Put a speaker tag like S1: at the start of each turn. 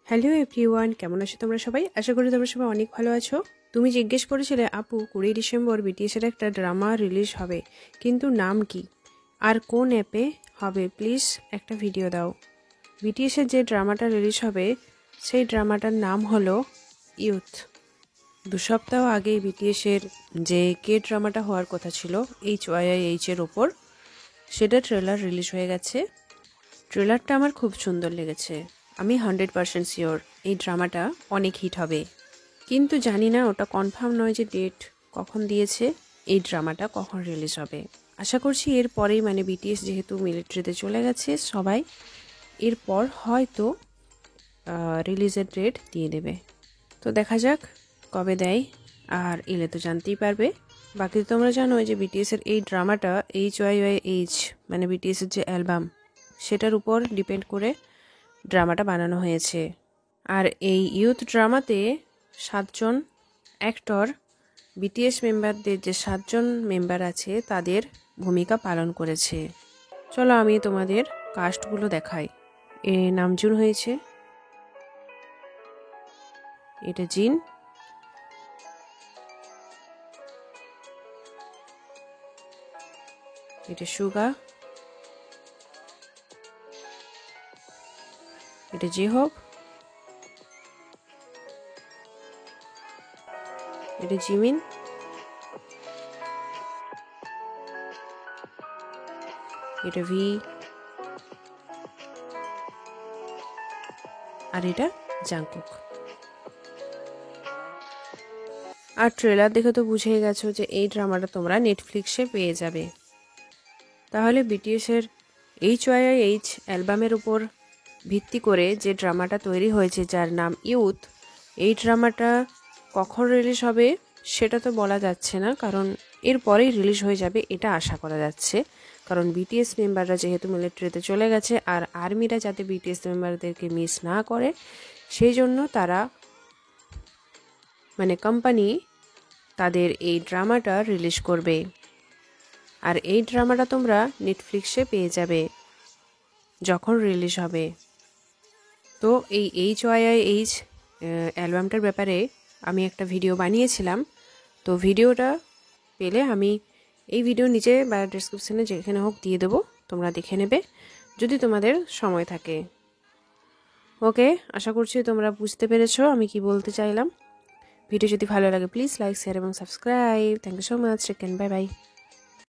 S1: Hello everyone, কেমন আছো তোমরা সবাই? আশা করি তোমরা সবাই অনেক ভালো আছো। তুমি জিজ্ঞেস করেছিলে আপু 20 ডিসেম্বর বিটিএসের একটা ড্রামা রিলিজ হবে, কিন্তু নাম কি আর কোন অ্যাপে হবে? প্লিজ একটা ভিডিও দাও। বিটিএসের যে ড্রামাটা রিলিজ হবে সেই ড্রামাটার নাম হলো ইউথ। 2 সপ্তাহ আগেই বিটিএসের যে কে ড্রামাটা হওয়ার কথা ছিল HYIH এর ওপর, সেটা ট্রেলার রিলিজ হয়ে গেছে। ট্রেলারটা আমার খুব সুন্দর লেগেছে। আমি 100% শিওর এই ড্রামাটা অনেক হিট হবে, কিন্তু জানি না ওটা কনফার্ম নয় যে ডেট কখন দিয়েছে, এই ড্রামাটা কখন রিলিজ হবে। আশা করছি এরপরেই, মানে বিটিএস যেহেতু মিলিটারিতে চলে গেছে সবাই, এরপর হয়তো রিলিজের ডেট দিয়ে দেবে। তো দেখা যাক কবে দেয়, আর এলে তো জানতেই পারবে। বাকি তো তোমরা জানো যে বিটিএসের এই ড্রামাটা HYYH মানে বিটিএসের যে অ্যালবাম, সেটার উপর ডিপেন্ড করে ড্রামাটা বানানো হয়েছে। আর এই ইউথ ড্রামাতে 7জন অ্যাক্টর, বিটিএস মেম্বারদের যে 7জন মেম্বার আছে তাদের ভূমিকা পালন করেছে। চলো আমি তোমাদের কাস্টগুলো দেখাই। এ নামজুন হয়েছে, এটা জিন, এটা সুগা, এটা জিহোপ, এটা জিমিন, এটা ভি, আর এটা জাংকুক। আর ট্রেলার দেখে তো বুঝেই গেছো যে এই ড্রামাটা তোমরা নেটফ্লিক্সে পেয়ে যাবে। তাহলে বিটিএসের HYIH অ্যালবামের উপর ভিত্তি করে যে ড্রামাটা তৈরি হয়েছে যার নাম ইউথ, এই ড্রামাটা কখন রিলিজ হবে সেটা তো বলা যাচ্ছে না, কারণ এরপরেই রিলিজ হয়ে যাবে এটা আশা করা যাচ্ছে। কারণ বিটিএস মেম্বাররা যেহেতু মিলিটারিতে চলে গেছে, আর আর্মিরা যাতে বিটিএস মেম্বারদেরকে মিস না করে সেই জন্য তারা, মানে কোম্পানি, তাদের এই ড্রামাটা রিলিজ করবে। আর এই ড্রামাটা তোমরা নেটফ্লিক্সে পেয়ে যাবে যখন রিলিজ হবে। তো এই HYIH অ্যালবামটার ব্যাপারে আমি একটা ভিডিও বানিয়েছিলাম, তো ভিডিওটা পেলে আমি এই ভিডিও নিচে বা ডেসক্রিপশানে যেখানে হোক দিয়ে দেবো, তোমরা দেখে নেবে যদি তোমাদের সময় থাকে। ওকে, আশা করছি তোমরা বুঝতে পেরেছো আমি কি বলতে চাইলাম। ভিডিও যদি ভালো লাগে প্লিজ লাইক, শেয়ার এবং subscribe. Thank you so much. Bye by.